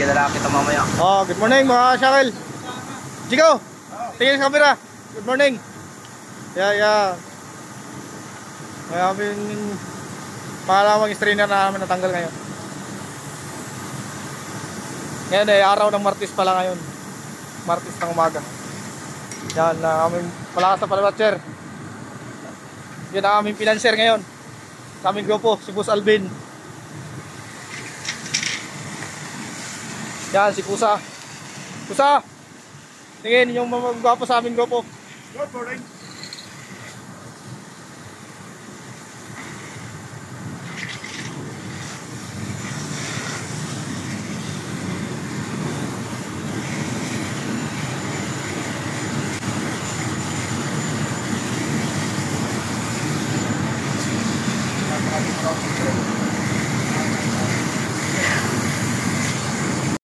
bibigyan na lang kita mamaya. Oh, good morning mga Shakil. Chico, tingin sa camera. Good morning. Yeah. Kaya pangalawang strainer na namin natanggal ngayon. Ngayon ay araw ng Martes pala ngayon. Martes ng umaga. Yan, aming malakas na palabatcher. Yan ang aming financier ngayon sa aming grupo, si Boss Alvin. Yan, si Pusa. Pusa! Tingin yung mga gwapo sa aming grupo. Good morning.